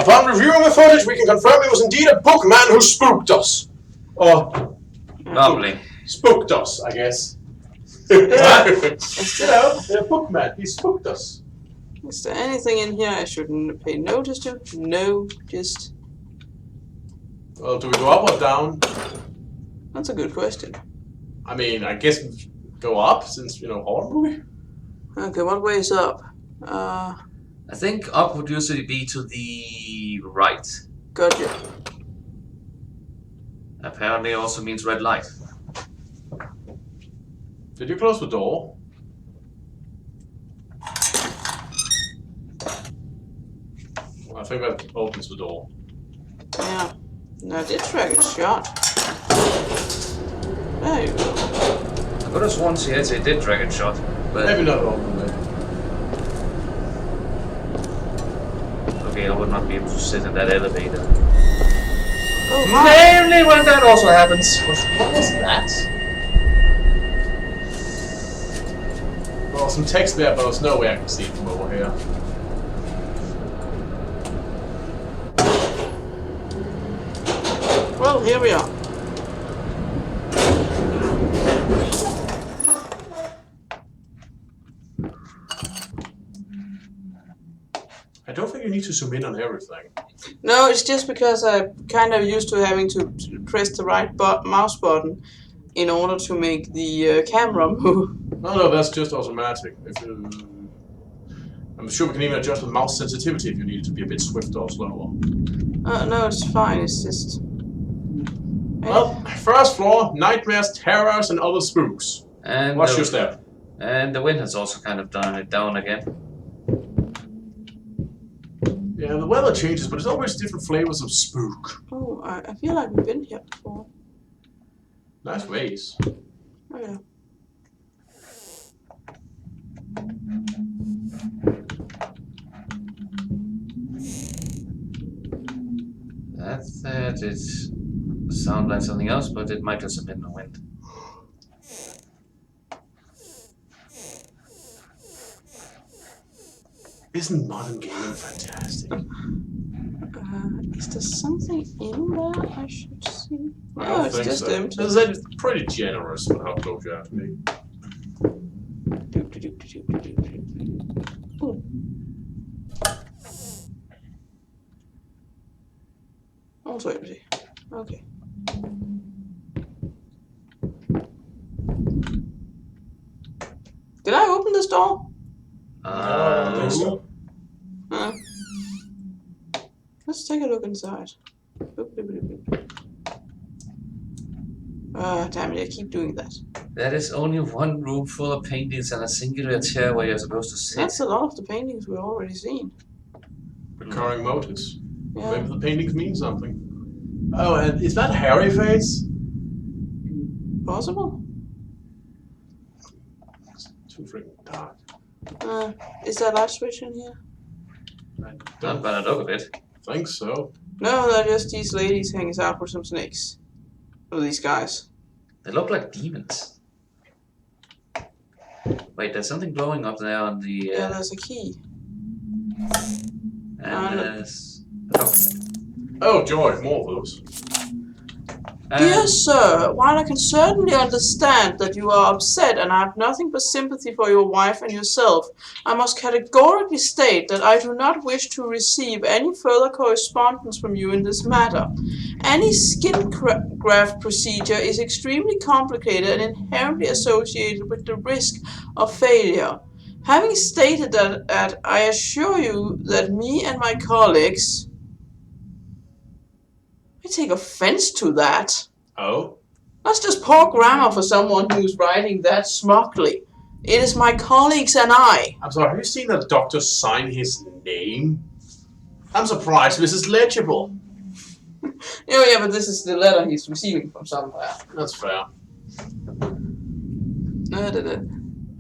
Upon reviewing the footage, we can confirm it was indeed a bookman who spooked us. Or Lovely. spooked us, I guess. A bookman. He spooked us. Is there anything in here I shouldn't pay notice to? No, just... Well, do we go up or down? That's a good question. I mean, I guess we go up since, horror movie. Okay, what way is up? I think up would usually be to the right. Gotcha. Apparently also means red light. Did you close the door? Well, I think that opens the door. Yeah. No, did Dragon shot. There you go. I could have sworn she had a dead dragon shot, but Maybe not open it. okay, I would not be able to sit in that elevator. Oh, hi. Mainly when that also happens. What was that? Well, some text there, but there's no way I can see it from over here. Well, here we are. I don't think you need to zoom in on everything. No, it's just because I'm kind of used to having to press the right mouse button in order to make the camera move. No, that's just automatic. I'm sure we can even adjust the mouse sensitivity if you need it to be a bit swifter or slower. No, it's fine. It's just... Well, first floor, nightmares, terrors, and other spooks. And Watch your step. And the wind has also kind of done it down again. Yeah, the weather changes, but it's always different flavors of spook. Oh, I feel like we've been here before. Nice ways. Oh, yeah. That it sounds like something else, but it might just have been the wind. Isn't modern gaming fantastic? Is there something in there I should see? I No, don't it's think just so. empty. It's pretty generous with how close you have to be. Ooh. Also empty. Okay. Did I open this door? I think so. Let's take a look inside. Damn it, I keep doing that. That is only one room full of paintings and a singular chair where you're supposed to sit. That's a lot of the paintings we've already seen. Recurring motives. Yeah. Maybe the paintings mean something. Oh, and is that Harry face? Possible? It's too freaking dark. Is there a light switch in here? I Not don't by the look of it. think so. No, they're just these ladies hanging out with some snakes. Or these guys. They look like demons. Wait, there's something glowing up there on the... Yeah, there's a key. and there's a document. Oh, joy, more of those. Dear sir, while I can certainly understand that you are upset and I have nothing but sympathy for your wife and yourself, I must categorically state that I do not wish to receive any further correspondence from you in this matter. Any skin graft procedure is extremely complicated and inherently associated with the risk of failure. Having stated that, I assure you that me and my colleagues... I take offense to that. Oh? That's just poor grammar for someone who's writing that smugly. It is my colleagues and I. I'm sorry, have you seen the doctor sign his name? I'm surprised this is legible. Oh yeah, but this is the letter he's receiving from somewhere. That's fair.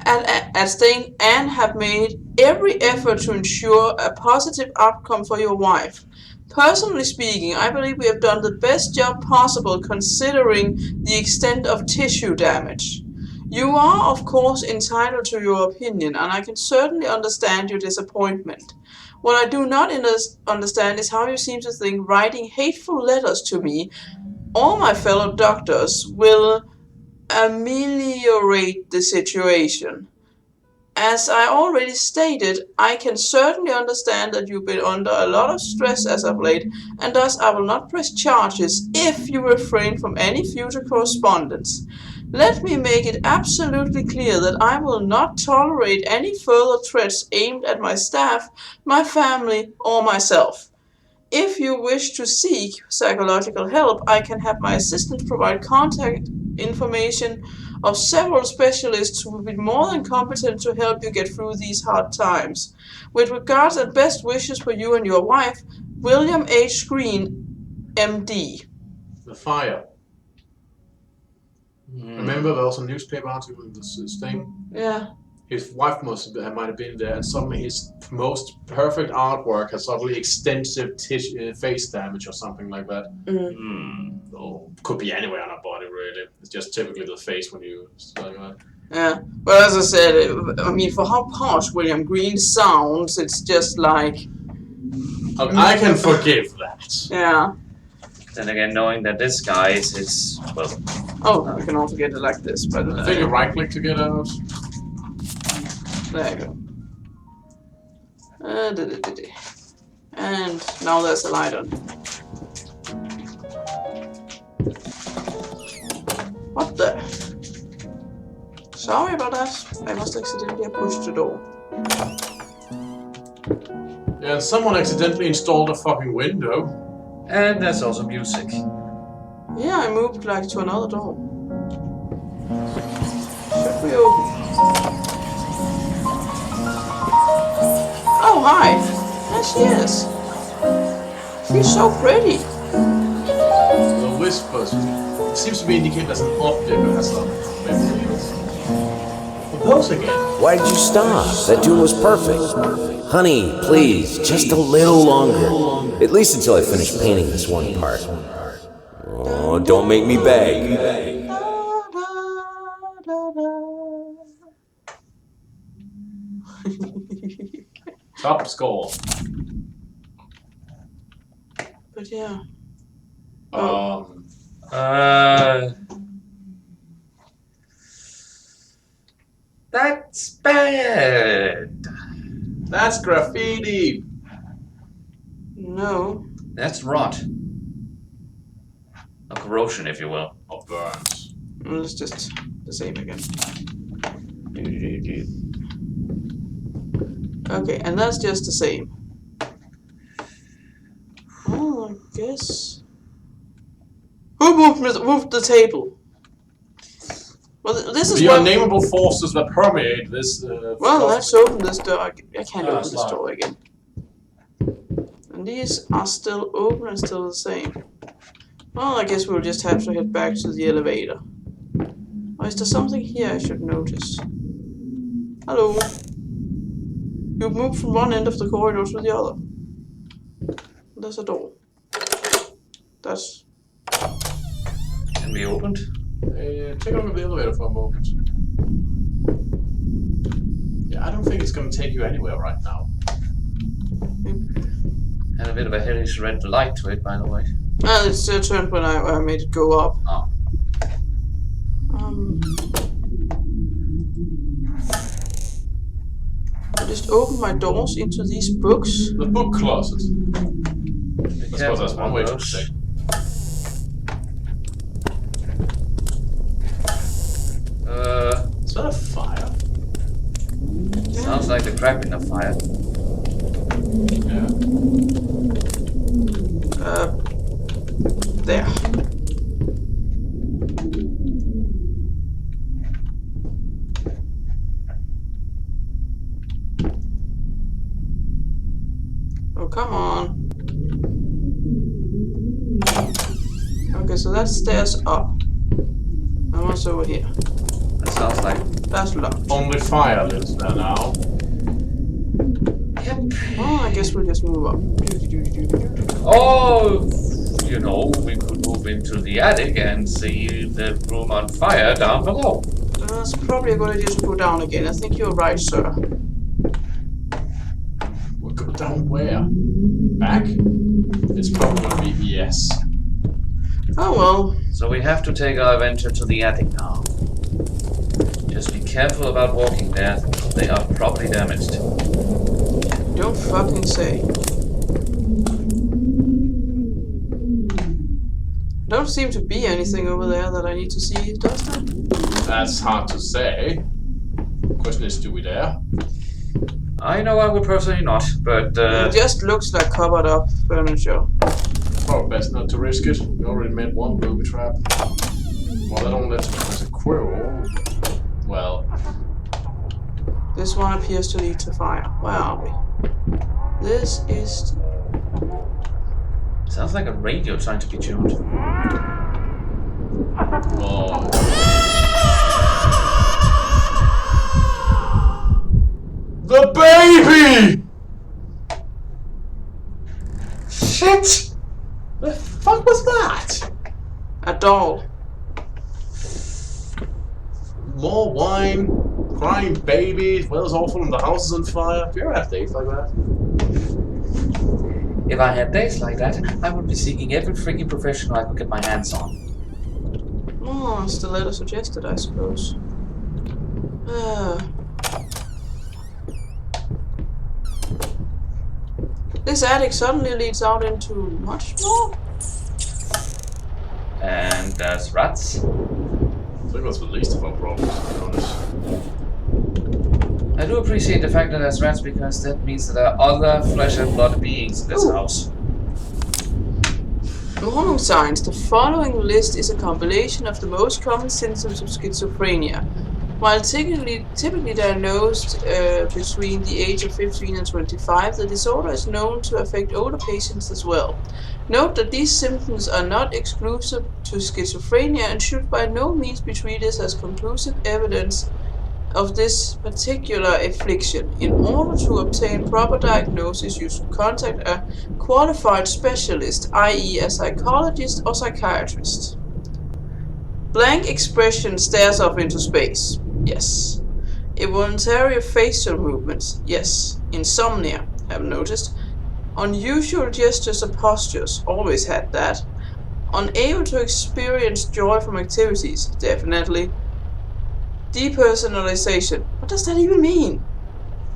At Stain and have made every effort to ensure a positive outcome for your wife. Personally speaking, I believe we have done the best job possible considering the extent of tissue damage. You are, of course, entitled to your opinion, and I can certainly understand your disappointment. What I do not understand is how you seem to think writing hateful letters to me, or my fellow doctors, will ameliorate the situation. As I already stated, I can certainly understand that you've been under a lot of stress as of late, and thus I will not press charges if you refrain from any future correspondence. Let me make it absolutely clear that I will not tolerate any further threats aimed at my staff, my family, or myself. If you wish to seek psychological help, I can have my assistant provide contact information of several specialists who will be more than competent to help you get through these hard times. With regards and best wishes for you and your wife, William H. Green, MD. The fire. Remember there was a newspaper article in this thing? Yeah. His wife might have been there, and suddenly his most perfect artwork has suddenly extensive face damage or something like that. Or could be anywhere on our body, really. It's just typically the face when you like that. Yeah, but as I said, I mean, for how posh William Green sounds, it's just like... I can forgive that. Yeah. Then again, knowing that this guy is well... Oh, we can also get it like this, but... I think you right-click to get out. There you go. And now there's a light on. What the? Sorry about that. I must accidentally have pushed the door. Yeah, and someone accidentally installed a fucking window. And there's also music. Yeah, I moved like to another door. Should we open? Oh, hi. There she is. She's so pretty. The whispers. It seems to be indicated as an object that has some memory. Those again. Why did you stop? That tune was perfect. Honey, please, just a little longer. At least until I finish painting this one part. Oh, don't make me beg. Top score. But yeah. That's bad. That's graffiti. No. That's rot. Or corrosion, if you will. Or burns. Well, it's just the same again. Okay, and that's just the same. Oh, I guess. Who moved the table? Well, this is the what... unnameable forces that permeate this. Well, let's open this door. I can't open it's this locked. door again. And these are still open and still the same. Well, I guess we'll just have to head back to the elevator. Or is there something here I should notice? Hello. You've moved from one end of the corridor to the other. There's a door. That's... Can be opened. Take a look at the elevator for a moment. Yeah, I don't think it's going to take you anywhere right now. Had a bit of a hellish red light to it, by the way. Well, it still turned when I made it go up. Oh. I just open my doors into these books. The book closet. Be I suppose careful that's one with way to those. say. Is that a fire? Sounds like the crackling of fire. Yeah. There. Oh, come on. Okay, so that stairs up. And what's over here? That sounds like... That's locked. Only fire lives there now. Yep. Oh, I guess we'll just move up. Oh, you know, we could move into the attic and see the room on fire down below. That's probably a good idea to go down again. I think you're right, sir. We'll go down Down where? Back? It's probably gonna be yes. Oh well. So we have to take our adventure to the attic now. Just be careful about walking there. They are properly damaged. Don't fucking say. Don't seem to be anything over there that I need to see, does there? That's hard to say. Question is, do we dare? I know I would personally not, but It just looks like covered up furniture. Probably best not to risk it. We already made one booby trap. Well, that only lets us a quirrel. Well, This one appears to lead to fire. Where are we? This is... sounds like a radio trying to be tuned. oh. The baby! Shit! The fuck was that? a doll. More wine, crying babies, weather's awful and the house is on fire. Do you ever have days like that? If I had days like that, I would be seeking every freaking professional I could get my hands on. Oh, as the letter suggested, I suppose. This attic suddenly leads out into much more. And there's rats. I think that's the least of our problems, to be honest. I do appreciate the fact that there's rats because that means that there are other flesh and blood beings in this house. Warning signs. The following list is a compilation of the most common symptoms of schizophrenia. While typically diagnosed between the age of 15 and 25, the disorder is known to affect older patients as well. Note that these symptoms are not exclusive to schizophrenia and should by no means be treated as conclusive evidence of this particular affliction. In order to obtain proper diagnosis, you should contact a qualified specialist, i.e. a psychologist or psychiatrist. Blank expression stares off into space. Yes. Involuntary facial movements. Yes. Insomnia. Have noticed. Unusual gestures or postures. Always had that. Unable to experience joy from activities. Definitely. Depersonalization. What does that even mean?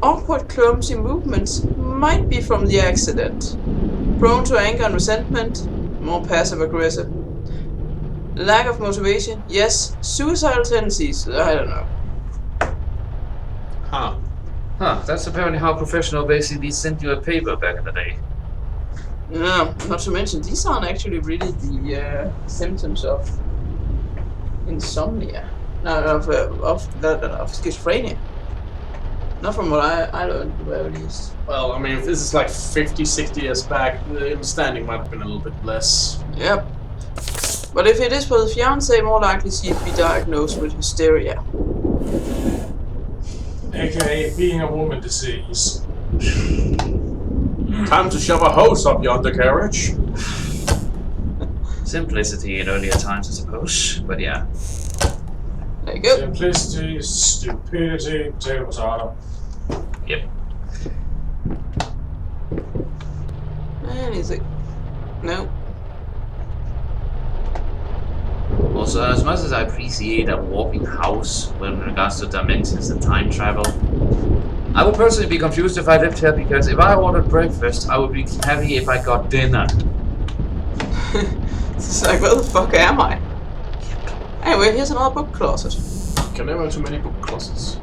Awkward, clumsy movements might be from the accident. Prone to anger and resentment. More passive-aggressive. Lack of motivation. Yes. Suicidal tendencies. I don't know. Huh. Huh, that's apparently how professional basically sent you a paper back in the day. No, not to mention, these aren't actually really the symptoms of insomnia. No, of schizophrenia. Not from what I learned, at least. Well, I mean, if this is like 50, 60 years back, the understanding might have been a little bit less. Yep. But if it is for the fiancé, more likely she'd be diagnosed with hysteria. AKA being a woman disease. Time to shove a hose up your undercarriage. Simplicity in earlier times, I suppose. But yeah. There you go. Simplicity, stupidity, potato potato. Yep. Anything. No. Also, as much as I appreciate a walking house when regards to dimensions and time travel, I would personally be confused if I lived here because if I ordered breakfast, I would be happy if I got dinner. It's like, where the fuck am I? Anyway, here's another book closet. Can never have too many book closets.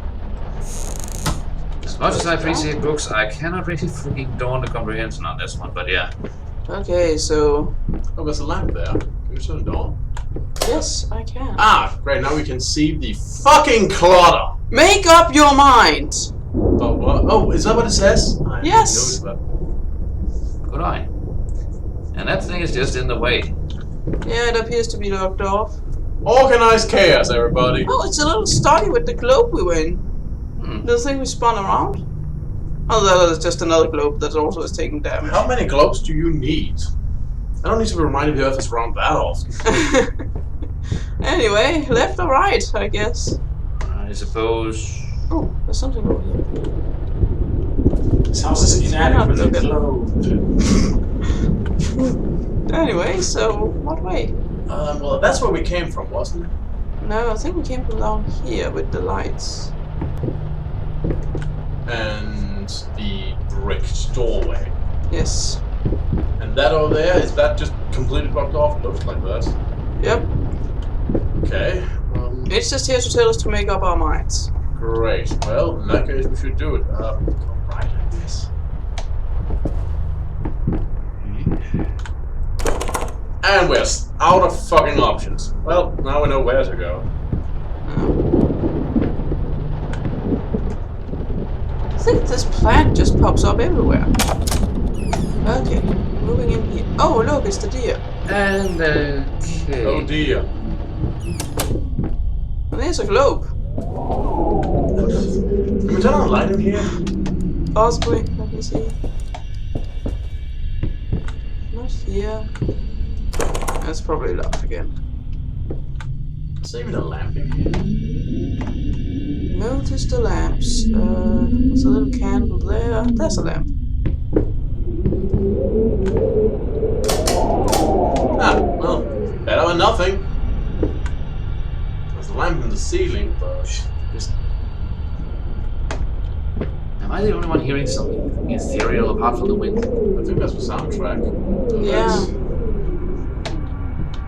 As much as I appreciate books, I cannot really freaking dawn the comprehension on this one, but yeah. Okay, so... Oh, there's a lamp there. Can you turn it on? Yes, I can. Ah, great. Now we can see the fucking clutter. Make up your mind! Oh, what? Oh, is that what it says? I Yes. didn't notice Good eye. And that thing is just in the way. Yeah, it appears to be locked off. that. Organized chaos, everybody. Oh, it's a little study with the globe we were in. Hmm. The thing we spun around? Oh, that is just another globe that also is taking damage. How many globes do you need? I don't need to be reminded the Earth is round that often. Anyway, left or right, I guess. I suppose... Oh, there's something over here. This house is inadequately Look at- clothed. Anyway, so what way? Well, that's where we came from, wasn't it? No, I think we came from down here with the lights. And the bricked doorway. Yes. And that over there, is that just completely blocked off? Looks like that. Yep. Okay. It's just here to tell us to make up our minds. Great. Well, in that case, we should do it. Go right, I guess. And we're out of fucking options. Well, now we know where to go. I think this plant just pops up everywhere. Okay, moving in here. Oh, look, it's the deer. And okay. Oh dear. And there's a globe. Can we turn on the light in here? Possibly. Let me see. Not here. That's probably locked again. Is there even a lamp in here? Notice the lamps. There's a little candle there. There's a lamp. Ah, well, better than nothing. There's a lamp in the ceiling, but just Am I the only one hearing something ethereal apart from the wind? I think that's the soundtrack. Yeah.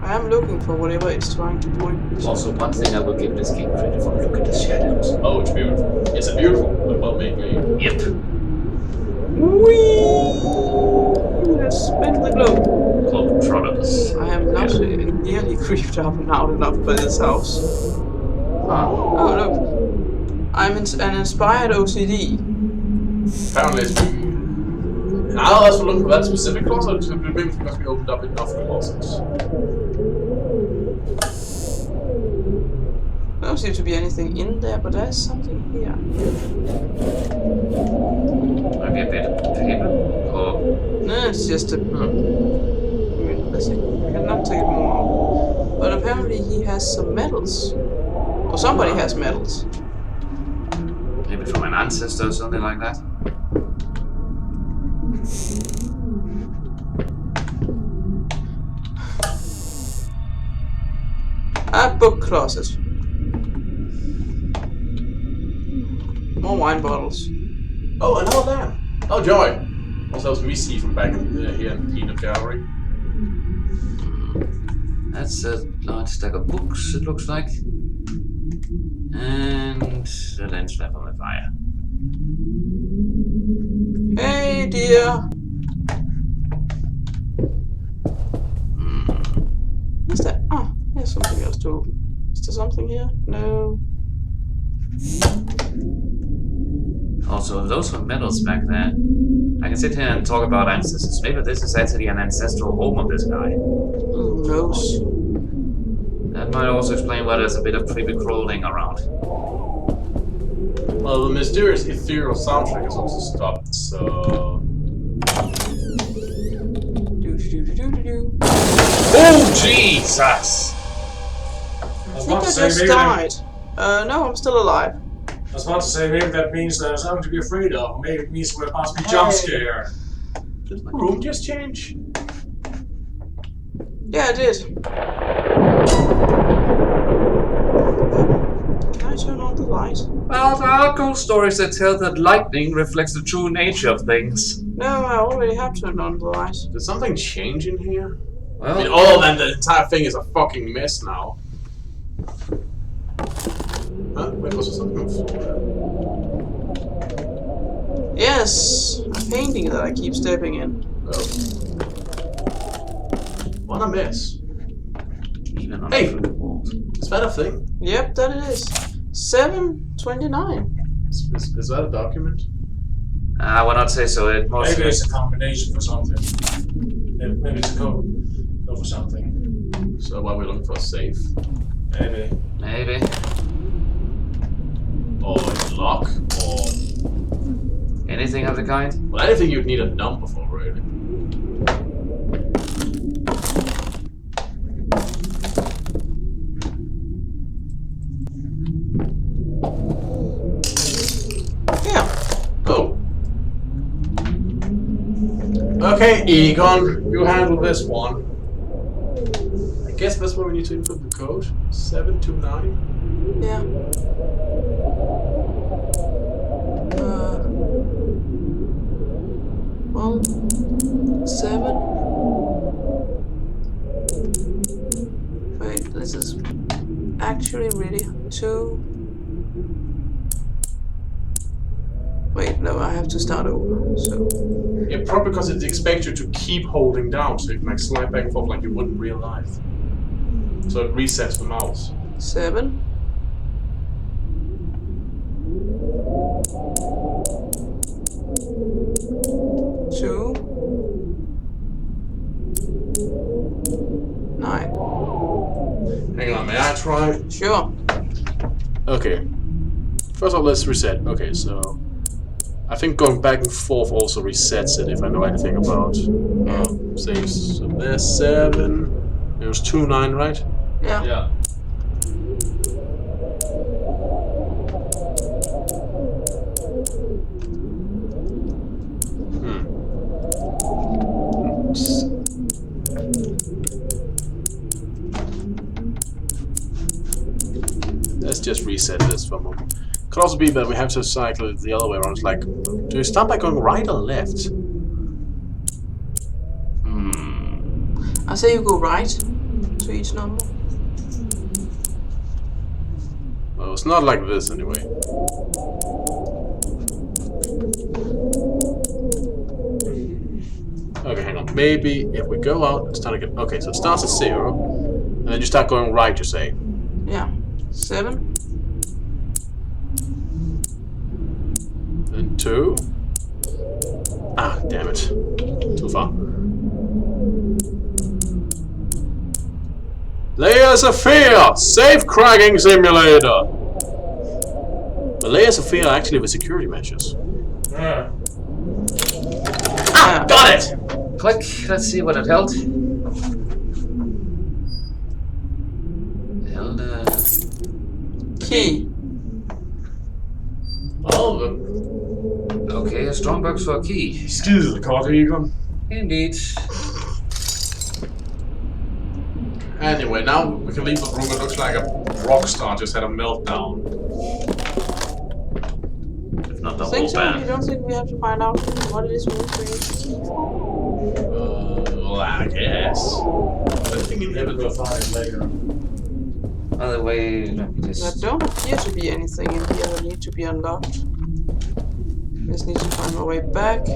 I am looking for whatever it's trying to point. Also, one thing I will give this game credit for, look at the shadows. Oh, it's beautiful. It's a beautiful, but well-made game. Yep. Whee! Let's spin the globe. Called Protomus. I am not nearly creeped out enough by this house. Huh. Oh, look. I'm an inspired OCD. Apparently it's now as we look for that specific closet, it's maybe because we opened up enough closets. There don't seem to be anything in there, but there's something here. Maybe a bit of paper? Or... No, it's just a... Let's see. I cannot take it more. But apparently he has some medals. Or somebody has medals. maybe from an ancestor or something like that? A book closet. More wine bottles. Oh, another lamp. Oh, joy. Also, that was Missy from back in here in the Peanut Gallery. That's a large stack of books, it looks like. And the lens flap on the fire. Hey, dear. What's that? Oh, there's something else to open. Is there something here? No. Also, those were medals back there. I can sit here and talk about ancestors. Maybe this is actually an ancestral home of this guy. Who knows? That might also explain why there's a bit of creepy crawling around. Well, the mysterious ethereal soundtrack is also stopped, so... Do. Oh, Jesus! I think I just died. No, I'm still alive. I was about to say, maybe that means there's something to be afraid of. Maybe it means we're about to be jump scared. Did the room just change? Yeah, I did. Can I turn on the light? Well, there are ghost stories that tell that lightning reflects the true nature of things. No, I already have turned on the light. Did something change in here? Well, I mean, other than the entire thing is a fucking mess now. Huh? Wait, was there something on the floor? Yes, a painting that I keep stepping in. Oh. What a mess. even on Hey! the walls. Is that a thing? Yep, that it is. 729. Is that a document? I would not say so. It mostly. Maybe it's a combination for something. Maybe it's a code. Code for something. So why are we looking for a safe? Maybe. Maybe. Or a lock? Or... Anything of the kind? Well, anything you'd need a number for, really. Yeah. Oh. Okay, Egon, you handle this one. I guess that's where we need to input the code. 729. Yeah. 7. Wait, this is actually really 2. Wait, no, I have to start over. So Yeah, probably because it expects you to keep holding down, so you can like slide back and forth like you would in real life. So it resets the mouse. 7. 2. 9. Hang on, may I try? Sure. Okay. First of all, let's reset. Okay, so I think going back and forth also resets it if I know anything about saves. So there's 7. It was 2, 9, right? Yeah. Yeah. Oops. Let's just reset this for a moment. Could also be that we have to cycle it the other way around. It's like, do you start by going right or left? I say you go right to each number. Well, it's not like this anyway. Okay, hang on. Maybe if we go out and start again. Okay, so it starts at 0, and then you start going right, you say. Yeah. 7. Then 2. Ah, damn it. Too far. Layers of Fear! Safe cracking simulator! The Layers of Fear are actually the security measures. Yeah. Ah, Got it! Click. Let's see what it held. Held key. Well, okay, a strong box for a key. Skide kort, Egon. Indeed. anyway, now we can leave the room. It looks like a rock star just had a meltdown. If not the Think whole so? You band. don't think we have to find out what it is we need to use the key for? Well, I guess. I think in Maybe we'll find it later. Other way, let me There just... don't appear to be anything in here that need to be unlocked. Just need to find my way back.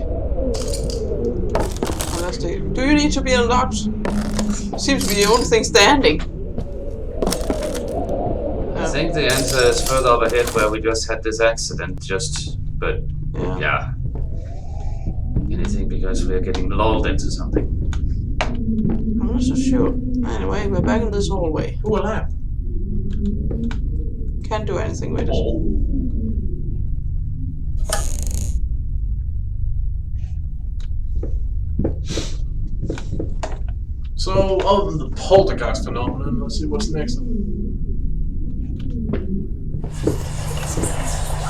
Unless they... Do you need to be unlocked? Seems to be the only thing standing. I think the answer is further overhead where we just had this accident, but yeah. Anything because we're getting lulled into something. I'm not so sure. Anyway, we're back in this hallway. Ooh, a lamp. Can't do anything with it. Oh. So, other than the poltergeist phenomenon, let's see what's next.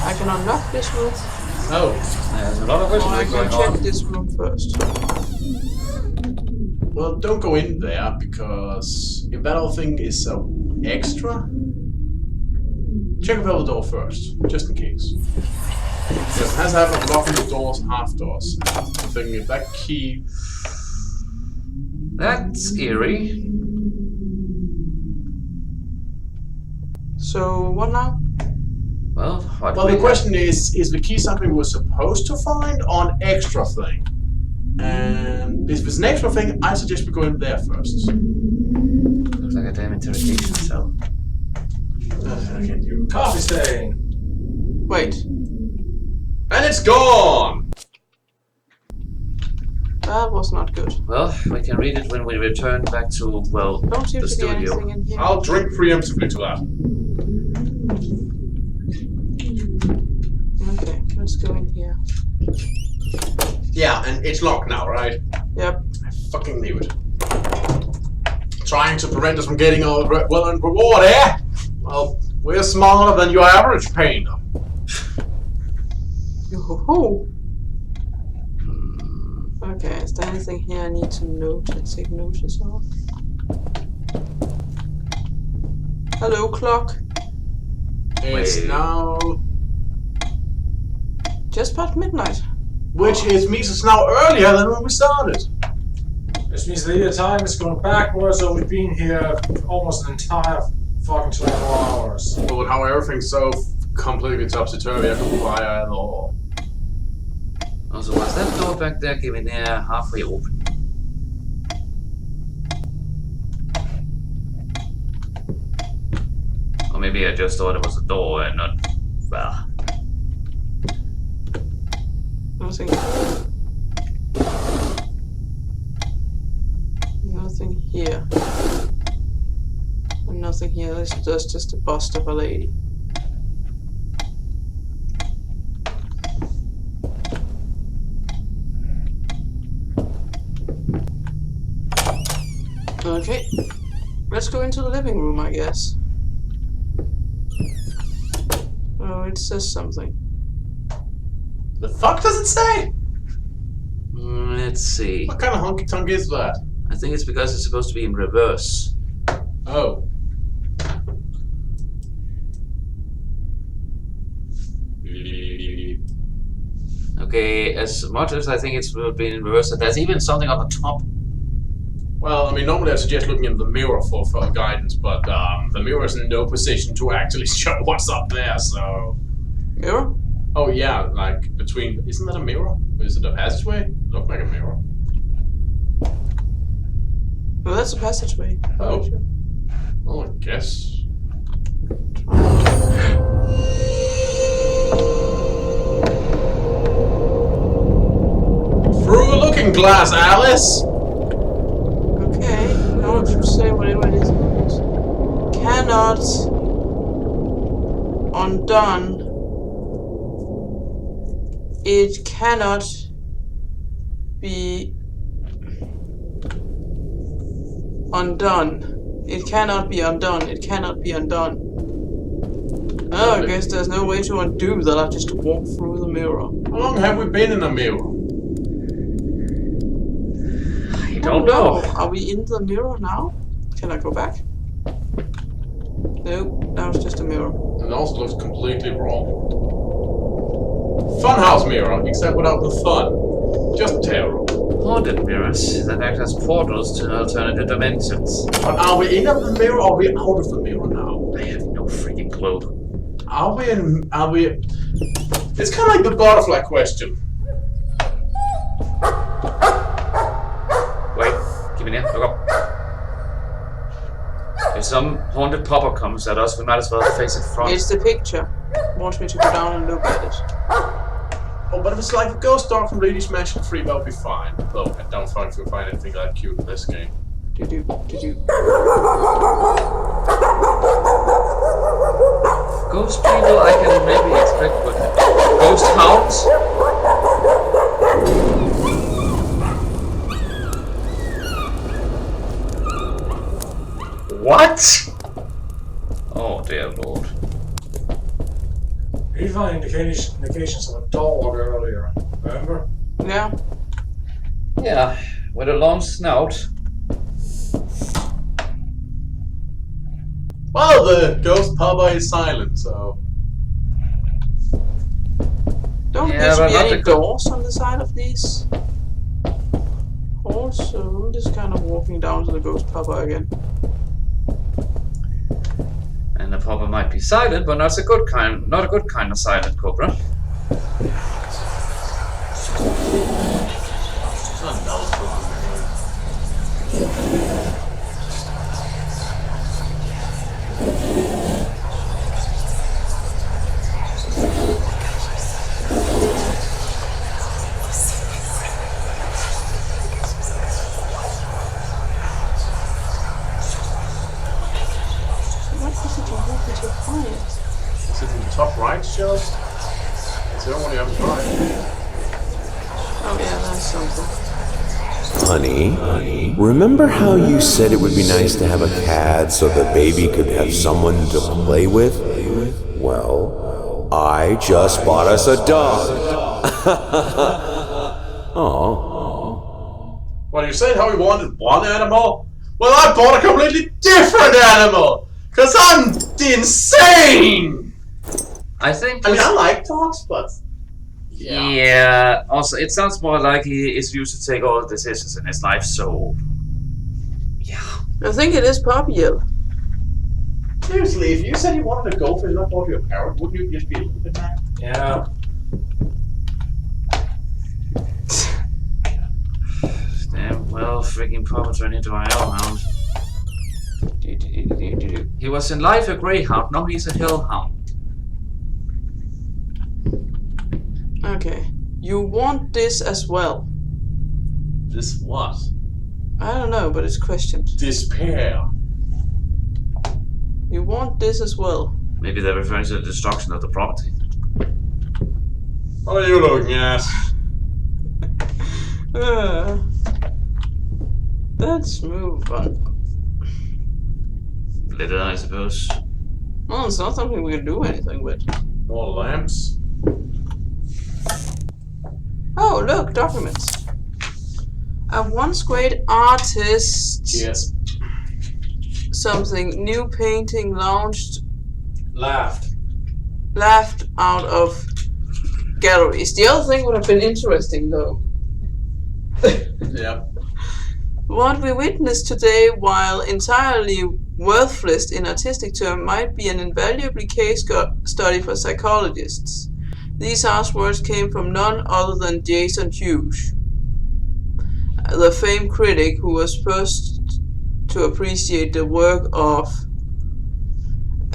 I can unlock this room, Oh. There's a lot of or I questions can going check on. this room first. Well, don't go in there, because if that whole thing is extra, check the other door first, just in case. Because it has to have unlocking the doors afterwards. I'm thinking if that key... That's eerie. So, what now? Well, what Well, we the question is the key something we're supposed to find or an extra thing? And if it's an extra thing, I suggest we go in there first. Looks like a damn interrogation cell. I can't do. Coffee stain. Wait, And it's gone! that was not good. Well, we can read it when we return back to, well, Don't seem the to be studio. anything in here. I'll drink preemptively to that. Okay, let's go in here. Yeah, and it's locked now, right? Yep. I fucking knew it. Trying to prevent us from getting our well-earned reward, eh? Well, we're smarter than your average painter. Yo-ho-ho. Okay. Okay, is there anything here I need to take notice of? Hello, clock. It's Wait. now... Just past midnight. Which means it's now earlier than when we started. This means the time is going backwards, so we've been here almost an entire fucking 24 hours. But how everything's so completely topsy-turvy, I can fire at all. Also, was that door back there giving air halfway open? Or maybe I just thought it was a door and not... well... Nothing. Nothing here. And nothing here. There's just a bust of a lady. Okay. Let's go into the living room, I guess. Oh, it says something. The fuck does it say? Let's see. What kind of honky-tonk is that? I think it's because it's supposed to be in reverse. Oh. Okay, as much as I think it's been in reverse, there's even something on the top. Well, I mean, normally I suggest looking in the mirror for guidance, but the mirror is in no position to actually show what's up there, so... Mirror? Oh yeah, like between... Isn't that a mirror? Or is it a passageway? It looks like a mirror. Well, that's a passageway. Oh. Oh, I guess. Through a looking glass, Alice! Okay, I want you to say whatever it is. Cannot undone. It cannot be undone. It cannot be undone. It cannot be undone. Oh, I guess there's no way to undo that. I've just walked through the mirror. How long have we been in a mirror? I don't know. Are we in the mirror now? Can I go back? Nope, that was just a mirror. It also looks completely wrong. Funhouse mirror, except without the fun. Just terrible. Haunted mirrors that act as portals to alternative dimensions. But are we in the mirror or are we out of the mirror now? I have no freaking clue. Are we in... Are we... It's kind of like the butterfly question. Wait, give me here, look up. If some haunted pop-up comes at us, we might as well face it front. It's the picture. Wants me to go down and look at it. Oh, but if it's like a ghost dog from Ladies Mansion 3, that would be fine. Though I don't think you'll find anything that cute in this game. Did you? Ghost people I can maybe expect, but ghost hounds? What? Oh dear lord. We found indications of a dog earlier, remember? Yeah. Yeah, with a long snout. Well, the ghost papa is silent, so... Don't Yeah, appear to but be not any the doors on the side of these halls, so I'm just kind of walking down to the ghost papa again. And the papa might be silent, but not a good kind of silent, Cobra. Is it in the top right shelf? It's the only other right. Oh yeah, that's something. Honey, remember how you said it would be nice to have a cat so the baby could have someone to play with? Well, I just bought us a dog. Oh. Well, you said how you wanted one animal. Well, I bought a completely different animal. Cause I'm insane. I think. I mean, I like dogs, but Yeah. Also, it sounds more like he is used to take all the decisions in his life. So. Yeah. I think it is Poppyelle. Seriously, if you said you wanted a goldfish and I bought you a parrot, wouldn't you just be a little bit mad? Yeah. Damn well, freaking Papa turned into a hellhound. He was in life a greyhound, now he's a hellhound. Okay. You want this as well. This what? I don't know, but it's questioned. Despair. You want this as well. Maybe they're referring to the destruction of the property. What are you looking at? Let's move on. Little, I suppose. Well, it's not something we can do anything with. More lamps. Oh, look, documents. A once great artist. Yes. Something new painting launched. Laughed. Laughed out of galleries. The other thing would have been interesting, though. Yeah. What we witnessed today, while entirely worthless in artistic terms, might be an invaluable case study for psychologists. These harsh words came from none other than Jason Hughes, the famed critic who was first to appreciate the work of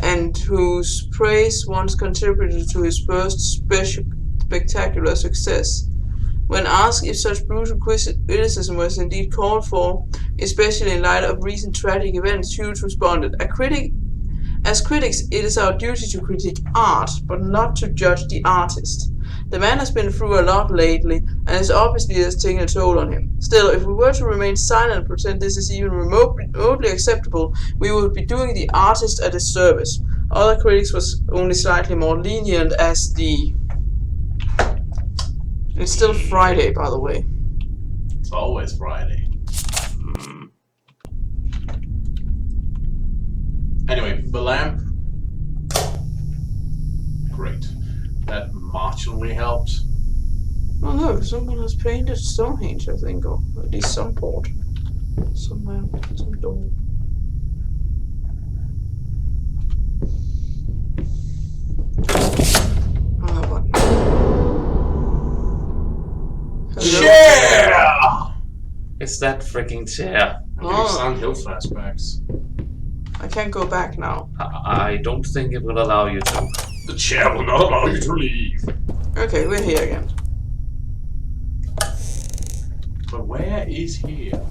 and whose praise once contributed to his first spectacular success. When asked if such brutal criticism was indeed called for, especially in light of recent tragic events, Hughes responded, As critics, it is our duty to critique art, but not to judge the artist. The man has been through a lot lately, and it's obviously has taken a toll on him. Still, if we were to remain silent and pretend this is even remotely acceptable, we would be doing the artist a disservice. Other critics was only slightly more lenient as the... It's still Friday, by the way. It's always Friday. Anyway, the lamp. Great. That marginally helped. Oh look, someone has painted Stonehenge, I think, or at least some port. Somewhere, some door. Ah, button. Hello. Chair! It's that freaking chair. Oh. Silent Hill flashbacks. I can't go back now. I don't think it will allow you to. The chair will not allow you to leave. Okay, we're here again. But where is here?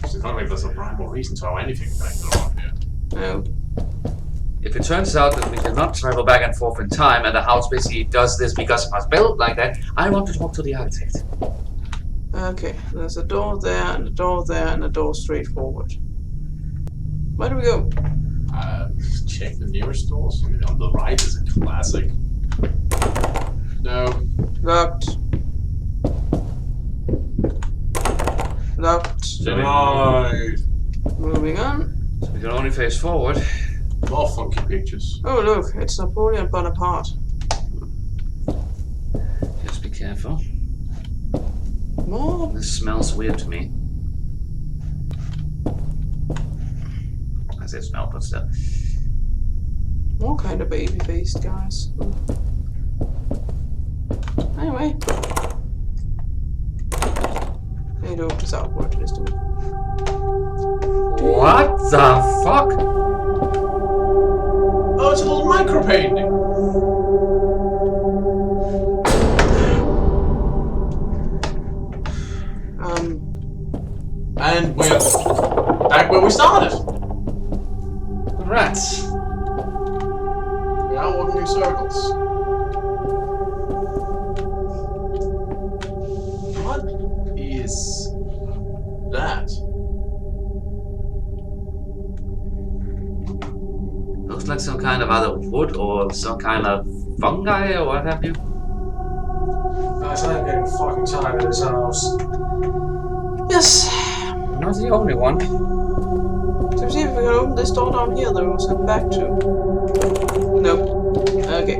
It's not like there's a rhyme or reason to how anything connected around here. No. If it turns out that we cannot travel back and forth in time and the house basically does this because it was built like that, I want to talk to the architect. Okay, there's a door there, and a door there, and a door straight forward. Where do we go? Check the nearest doors. I mean, on the right is a classic. No. Locked. Locked. Right. Moving on. So we can only face forward. More funky pictures. Oh look, it's Napoleon Bonaparte. Just be careful. More? This smells weird to me. I say smell, but still. More kind of baby-faced guys. Anyway. They don't just outward this to me. What the fuck? Oh, it's a little micro painting. And we're back where we started. The rats. We are walking in circles. What is that? Looks like some kind of other wood or some kind of fungi or what have you. Guys, I'm getting fucking tired of this house. Yes. Not the only one. So see if we can open this door down here that we was sent back to. Nope. Okay.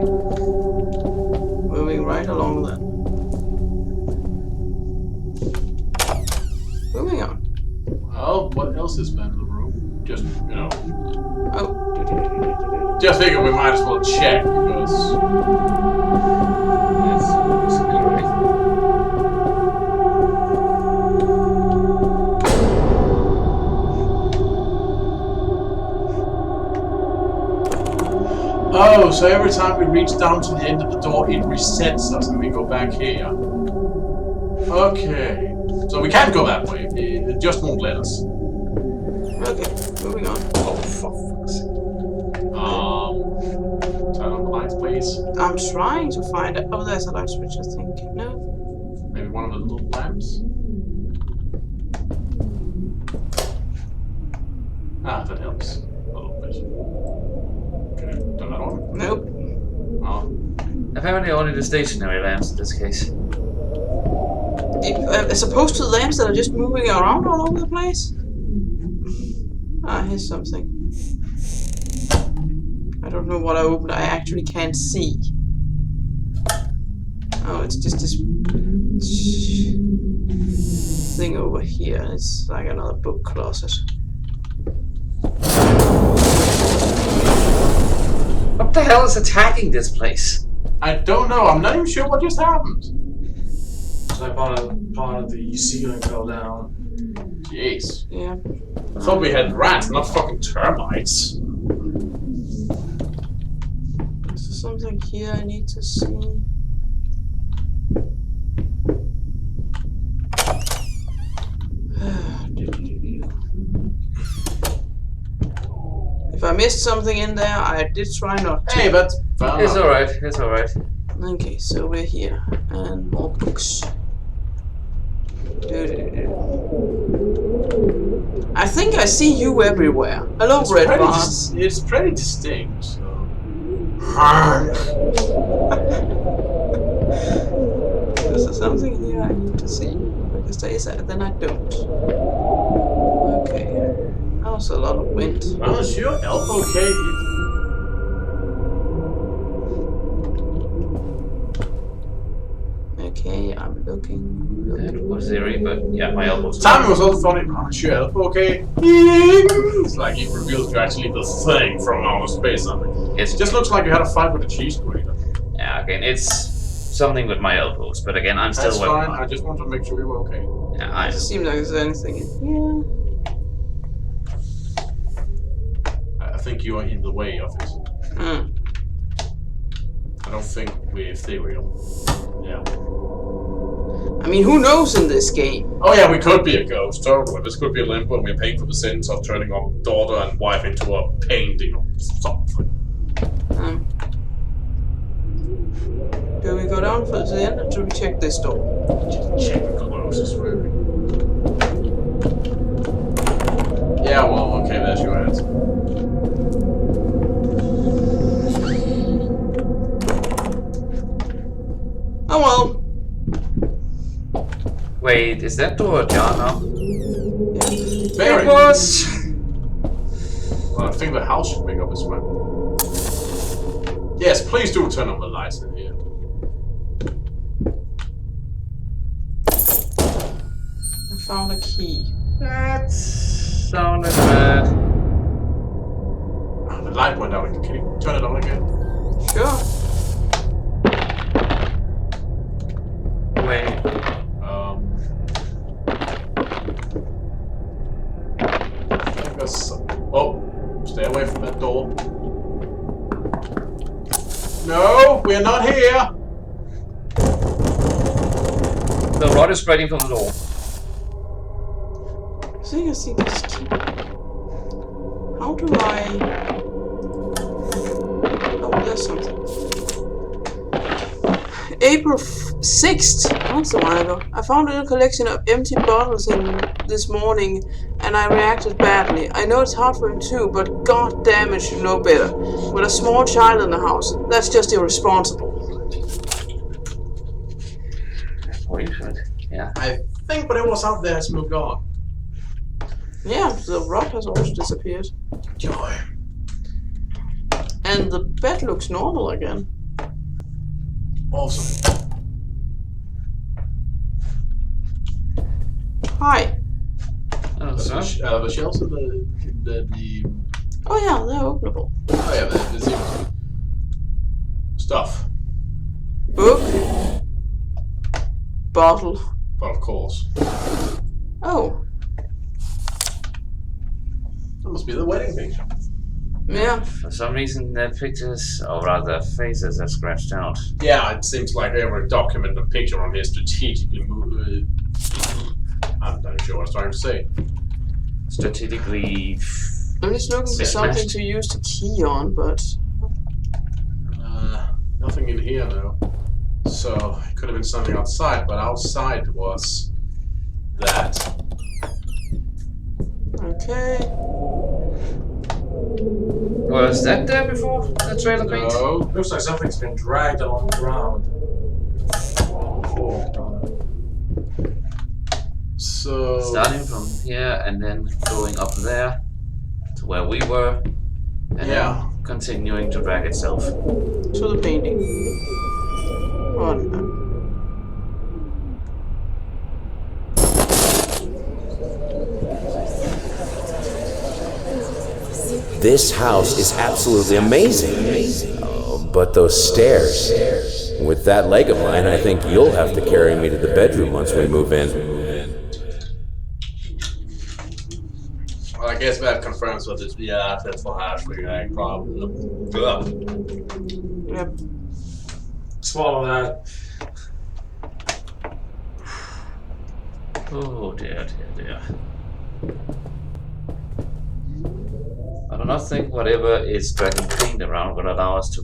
Moving right along then. Moving on. Well, what else is there in the room? Just, you know. Oh. Just figure we might as well check because. Oh, so every time we reach down to the end of the door, it resets us and we go back here. Okay. So we can't go that way. It just won't let us. Okay. Moving on. Oh, for fuck's sake. Turn on the lights, please. I'm trying to find it. Oh, there's a light switch, I think. No. Maybe one of the little lamps? Ah, that helps. A little bit. Can you turn that on? Nope. Oh. Apparently only the stationary lamps in this case. As opposed to the lamps that are just moving around all over the place. Ah, here's something. I don't know what I opened. I actually can't see. Oh, it's just this thing over here. It's like another book closet. What the hell is attacking this place? I don't know. I'm not even sure what just happened. So part of the ceiling fell down. Jeez. Yeah. I thought we had rats, not fucking termites. Is there something here I need to see? If I missed something in there, I did try not to. Hey, but fair It's enough. alright, it's alright. Okay, so we're here. And more books. I think I see you everywhere. Hello, It's Red pretty Bars. it's pretty distinct, so. Is there something here I need to see? Because there is, then I don't. Okay. That was a lot of wind. Well, is your elf okay? Okay, I'm looking. That was eerie, but yeah, my elbows. Tommy was also funny. Oh, is your elf okay? It's like he reveals you're actually the thing from outer space. It's It just looks like you had a fight with a cheese grater. yeah, again, it's something with my elbows, but again, I'm still That's working fine. on I it. just want to make sure you were okay. Yeah, I Doesn't seem like there's anything in here. I think you are in the way of it. Hmm. I don't think we're ethereal. Yeah. I mean, who knows in this game? Oh yeah, we could be a ghost, totally. This could be a limbo and we're paying for the sins of turning our daughter and wife into a painting or something. Do we go down to the end or do we check this door? Just check the closest, really. Yeah, well, okay, there's your answer. Oh well. Wait, is that door ajar now? Very. It was. Well, I think the house should make up its mind. Yes, please do turn on the lights in here. I found a key. That sounded bad. Ah, the light went out. Can you turn it on again? Sure. Wait. I think that's. Oh, stay away from that door. No, we're not here. The rod is spreading from the door. I think I see this key. How do I... Oh, there's something. April 6th, that's a while ago. I found a little collection of empty bottles in this morning and I reacted badly. I know it's hard for him too, but god damn it, should know better. With a small child in the house, that's just irresponsible. Or you should. Yeah. I think whatever was out there has moved on. Yeah, the rod has also disappeared. Joy. And the bed looks normal again. Awesome. Hi. Oh, sir. The shelves in the Oh yeah, they're openable. oh yeah, the stuff. Book. Bottle. But of course, Oh. that must be the wedding picture. Yeah. For some reason, their pictures, or rather faces, are scratched out. Yeah, it seems like every document and picture on here strategically moved. I'm not sure what I was trying to say. Strategically. I'm just looking for something to use to key on, but Nothing in here though. So it could have been something outside, but outside was that. okay. Was that there before? The trailer paint? No. Looks like something's been dragged along the ground. So Starting from here and then going up there to where we were, and yeah. then continuing to drag itself. To the painting. Oh no. This house is absolutely amazing. Oh, but those stairs. With that leg of mine, I think you'll have to carry me to the bedroom once we move in. Well, I guess that confirms what it's that's the hashtag problem. Ugh. Yep. Swallow that. Oh dear, dear, dear. I do not think whatever is dragging paint around will allow us to.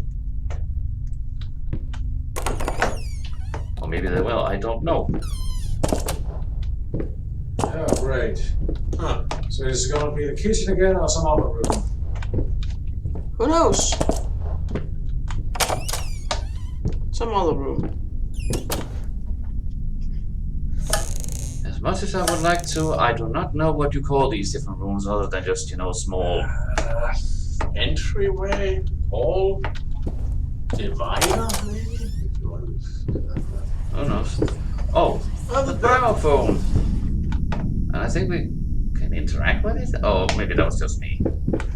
Or maybe they will, I don't know. Oh, great. Huh. So is it going to be the kitchen again or some other room? Who knows? Some other room. As much as I would like to, I do not know what you call these different rooms other than just, small. Entryway, hall, divider, maybe. Who knows? Oh, the gramophone! And I think we can interact with it? Oh, maybe that was just me.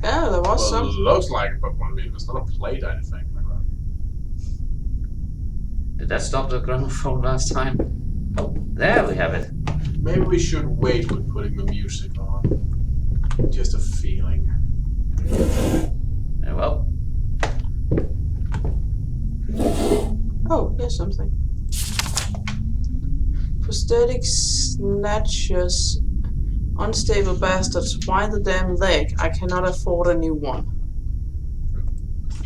Yeah, there was Well, something. looks like it, but I mean, it's not a plate or anything like that. Did that stop the gramophone last time? Oh, there we have it. Maybe we should wait with putting the music on. Just a feeling. Very well. Oh, here's something. Prosthetic snatchers. Unstable bastards. Why the damn leg? I cannot afford a new one.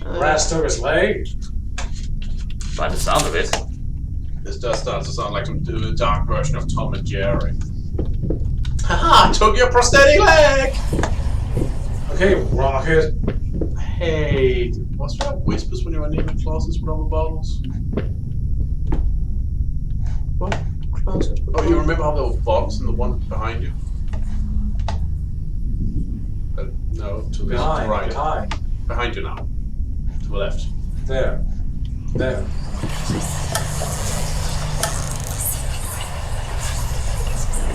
Rats took his leg. By the sound of it. This does start to sound like some dark version of Tom and Jerry. Haha, took your prosthetic leg! Okay, Rocket. Hey, was there whispers when you were in the closets with all the bottles? What? Closet. Oh, you remember how there were bottles in the one behind you? No, to the Behind, right. behind. Behind you now. To the left. There. There.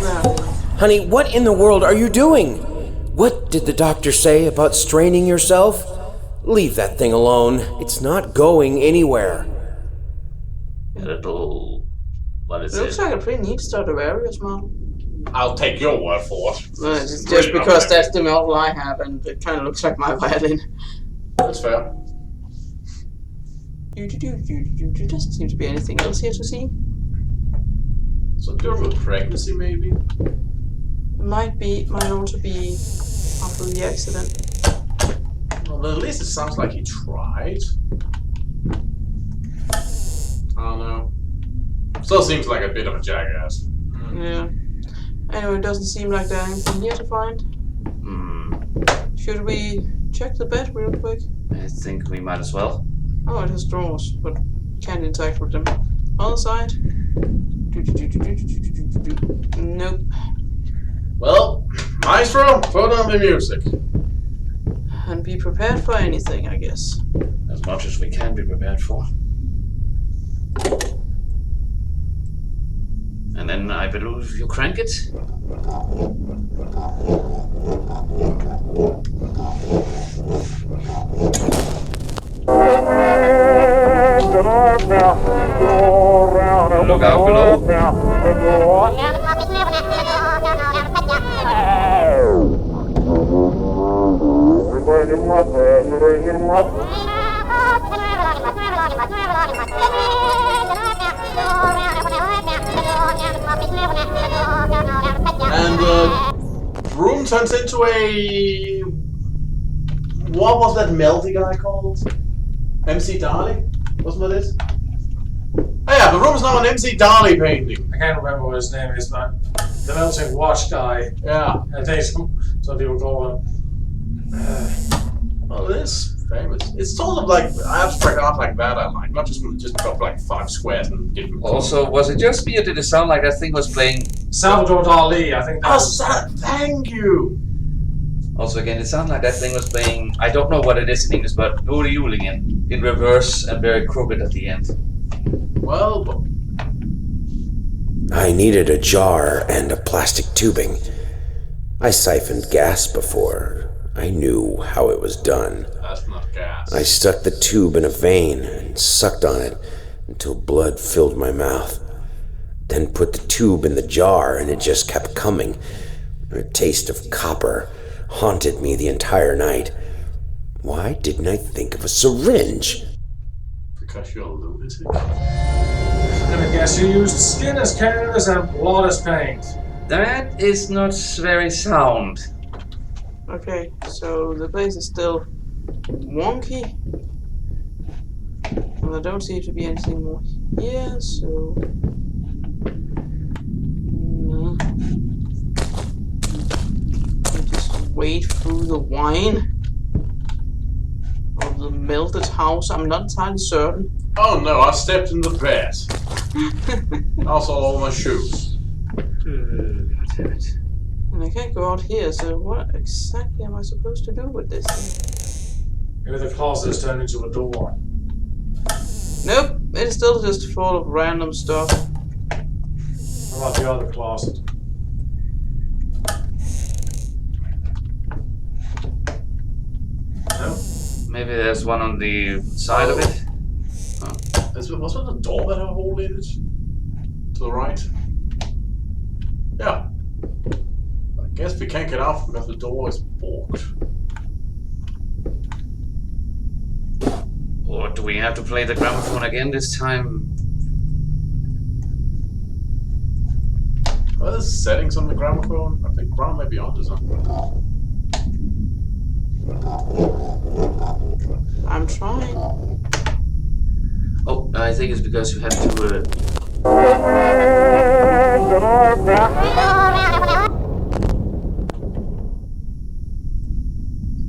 Yeah. Honey, what in the world are you doing? What did the doctor say about straining yourself? Leave that thing alone. It's not going anywhere. A little. What is It looks it? like a pretty neat Stradivarius model. I'll take your word for it. It's just because that's the model I have, and it kind of looks like my violin. That's fair. There doesn't seem to be anything else here to see. So during pregnancy, maybe? It might also be after the accident. Well, at least it sounds like he tried. I don't know. Still seems like a bit of a jackass. Yeah. Anyway, it doesn't seem like there's anything here to find. Should we check the bed real quick? I think we might as well. Oh, it has drawers, but can't interact with them. Other side? Nope. Well, Maestro, put on the music. And be prepared for anything, I guess. As much as we can be prepared for. And then I believe you crank it. Look out below. And the room turns into a... What was that melty guy called? MC Darley? Wasn't that it? Oh yeah, the room is now an MC Darley painting. I can't remember what his name is, but the melting watch guy. Yeah. I think some people call him. Well, it is famous. It's sort of like abstract art like that I like. Not just drop like 5 squares and give them... Also, was it just me or did it sound like that thing was playing? Salvador Dali, I think that was. Thank you! Also, again, it sounded like that thing was playing. I don't know what it is in English, but Uri Ulingen in reverse and very crooked at the end. Well, but... I needed a jar and a plastic tubing. I siphoned gas before. I knew how it was done. That's not gas. I stuck the tube in a vein and sucked on it until blood filled my mouth. Then put the tube in the jar and it just kept coming. A taste of copper haunted me the entire night. Why didn't I think of a syringe? Because you're a lunatic. I'm gonna guess you used skin as canvas and blood as paint. That is not very sound. Okay, so the place is still wonky. And there don't seem to be anything more here, so... No. I'll just wade through the wine of the melted house. I'm not entirely certain. Oh no, I stepped in the bed. Also all my shoes. God damn it. And I can't go out here, so what exactly am I supposed to do with this thing? Maybe the closet is turned into a door. Nope, it's still just full of random stuff. What about the other closet? No? Maybe there's one on the side of it. Wasn't the door that had a hole in it? To the right? Yeah. I guess we can't get out because the door is blocked. Or do we have to play the gramophone again this time? Are there settings on the gramophone? I think Graham may be onto something. I'm trying. Oh, I think it's because you have to.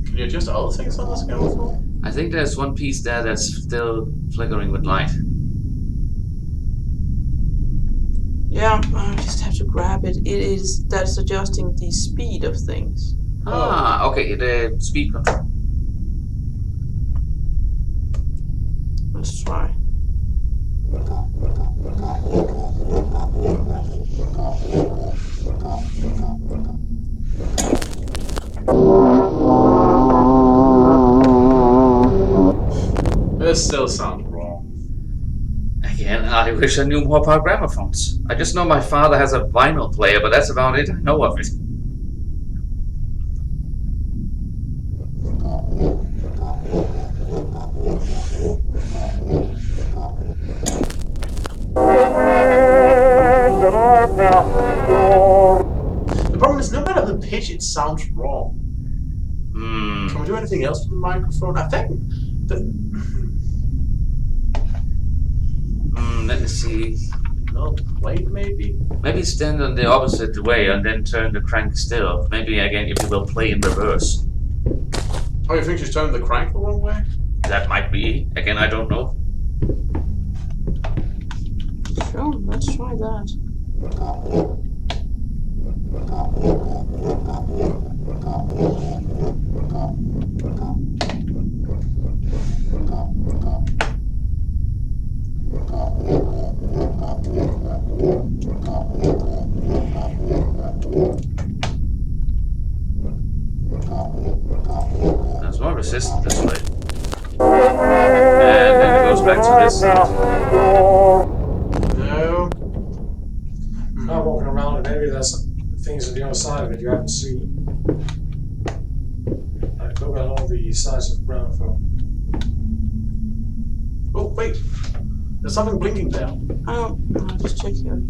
Can you adjust other things on this gramophone? I think there's one piece there that's still flickering with light. Yeah, I just have to grab it. That's adjusting the speed of things. Ah, okay, the speed control. Let's try. This still sounds wrong. Again, I wish I knew more about gramophones. I just know my father has a vinyl player, but that's about it. I know of it. The problem is, no matter the pitch, it sounds wrong. Hmm. Can we do anything else with the microphone? I think that... Let me see. No, plate maybe? Maybe stand on the opposite way and then turn the crank still. Maybe again, if you will play in reverse. Oh, you think she's turning the crank the wrong way? That might be. Again, I don't know. Sure. Well, let's try that. There's more resistance this way. And then it goes back to this side. No. Not walking around, and maybe there's things on the other side of it you haven't seen. Like, look at all the sides of the gramophone. Oh, wait. There's something blinking there. Oh, I'll just check here.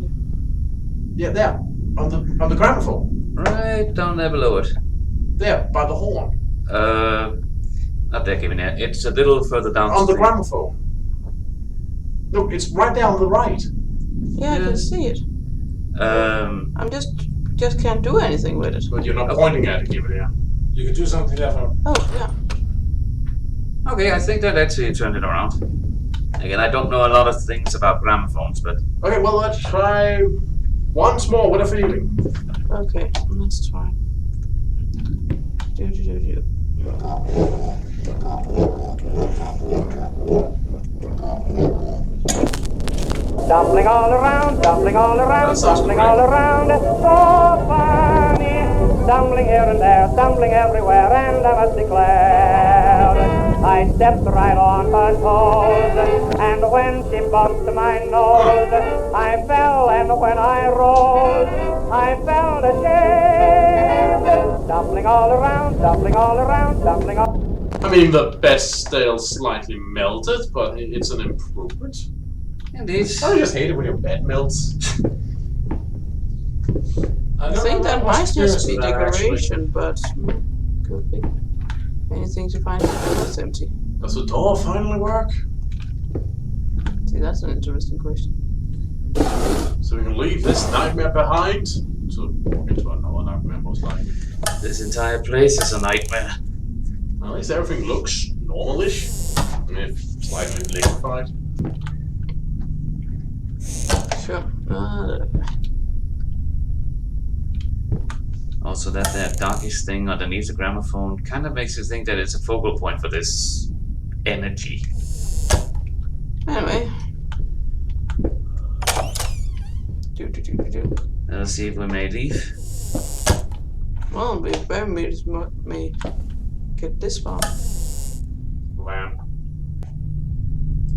Yeah, there. On the gramophone. Right down there below it. There, by the horn. Not there, Kevin. It's a little further down. On the gramophone. Look, it's right there on the right. Yeah, I can see it. I'm just can't do anything with it. But you're not pointing at it, give it here. You can do something different. Oh, yeah. Okay, I think that actually turned it around. Again, I don't know a lot of things about gramophones, but Okay, well, let's try once more with a feeling. Okay, let's try. Do. Dumpling all around, dumpling all around, That sounds dumpling great. all around, so funny. Stumbling here and there, stumbling everywhere, and I must declare, I stepped right on her toes, and when she bumped my nose, I fell, and when I rose, I felt ashamed. Dumpling all around, dumpling all around, dumpling all. I mean, the bed's still slightly melted, but it's an improvement. indeed. I just hate it when your bed melts. I don't think know that much might just experience be with that, actually. decoration, but could be. Anything to find that's empty. Does the door finally work? See, that's an interesting question. So we can leave this nightmare behind to walk into another nightmare, most likely. This entire place is a nightmare. At least everything looks normalish. I mean, if slightly liquefied. Sure. Also, that darkish thing underneath the gramophone kind of makes you think that it's a focal point for this energy. Anyway. Do. Let's see if we may leave. Well, we may get this far. Lamp.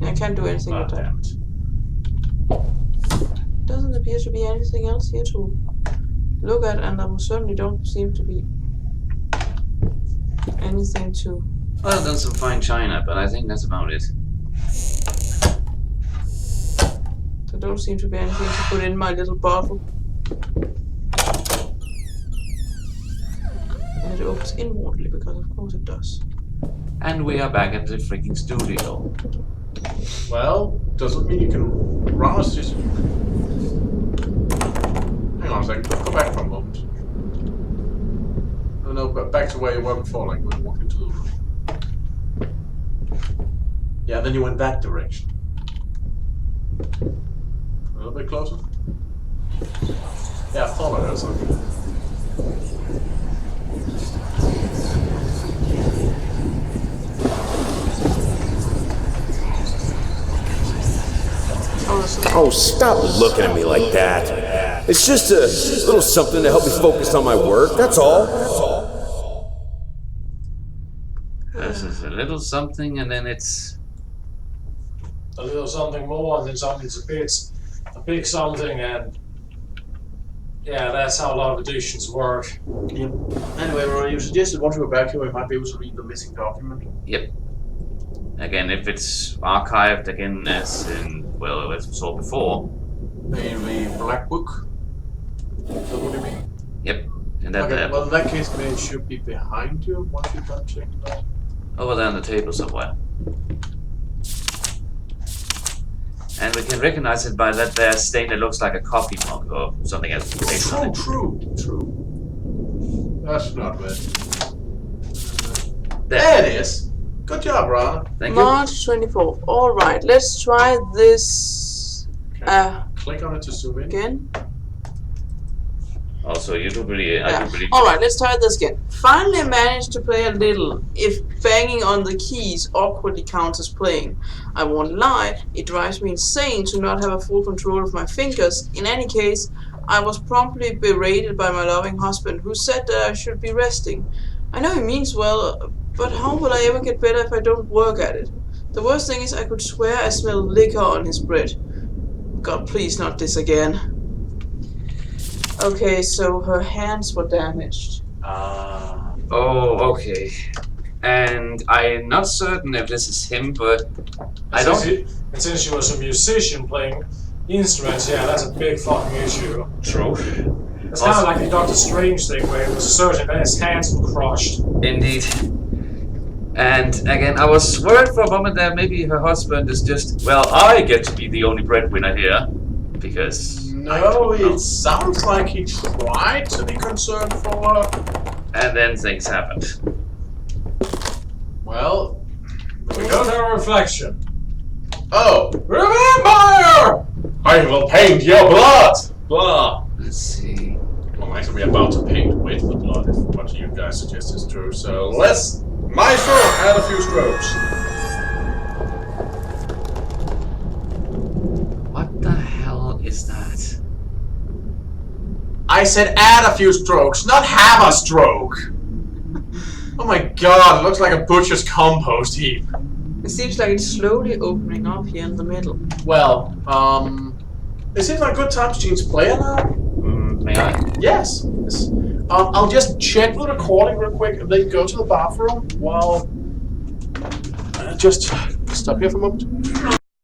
I can't do anything Ah, with that. damn it. Doesn't appear to be anything else here to look at, and there certainly don't seem to be anything to. Well, done some fine china, but I think that's about it. There don't seem to be anything to put in my little bottle. And it opens inwardly because, of course, it does. And we are back at the freaking studio. Well, doesn't mean you can run us just. Hang on a second, go back for a moment. No, but back to where you were before, like when you walked into the room. Yeah, then you went that direction. A little bit closer. Yeah, I thought I heard something. Oh, stop looking at me like that. It's just a little something to help me focus on my work, that's all. This is a little something, and then it's... A little something more, and then something's a big something, and yeah, that's how a lot of editions work. Yep. Anyway, Rory, you suggested once we were back here, we might be able to read the missing document. Yep. Again, if it's archived, again, as in, well, as we saw before. In the black book. Is that what you mean? Yep. And that Okay, there. well in that case, maybe it should be behind you once you've done checking it out. Over there on the table somewhere. And we can recognize it by that there stain that looks like a coffee mug or something else based on True, it. true. That's not bad. There. There it is. Good job, Ron. Thank you. March 24th. Alright, let's try this. click on it to zoom in. Again. Also, you do believe. I do believe. Alright, let's try this again. Finally managed to play a little, if banging on the keys awkwardly counts as playing. I won't lie, it drives me insane to not have a full control of my fingers. In any case, I was promptly berated by my loving husband, who said that I should be resting. I know he means well, but how will I ever get better if I don't work at it? The worst thing is I could swear I smell liquor on his bread. God, please not this again. Okay, so her hands were damaged. Oh, okay. And I'm not certain if this is him, but I don't. And since she was a musician playing instruments, yeah, that's a big fucking issue. True. It's kind of like the Doctor Strange thing where it was a surgeon and his hands were crushed. Indeed. And again, I was worried for a moment that maybe her husband is just, well, I get to be the only breadwinner here. Because. No, it sounds like he tried to be concerned for her. And then things happened. Well, We don't have a reflection. oh, remember! I will paint your blood! Blah. Let's see. Well, actually, we're about to paint with the blood if what you guys suggest is true. So let's, Maestro, add a few strokes. What the hell is that? I said add a few strokes, not have a stroke. Oh my god, it looks like a butcher's compost heap. It seems like it's slowly opening up here in the middle. Well, is it a good time to change player now? May I? Yes. I'll just check the recording real quick and then go to the bathroom while... just stop here for a moment.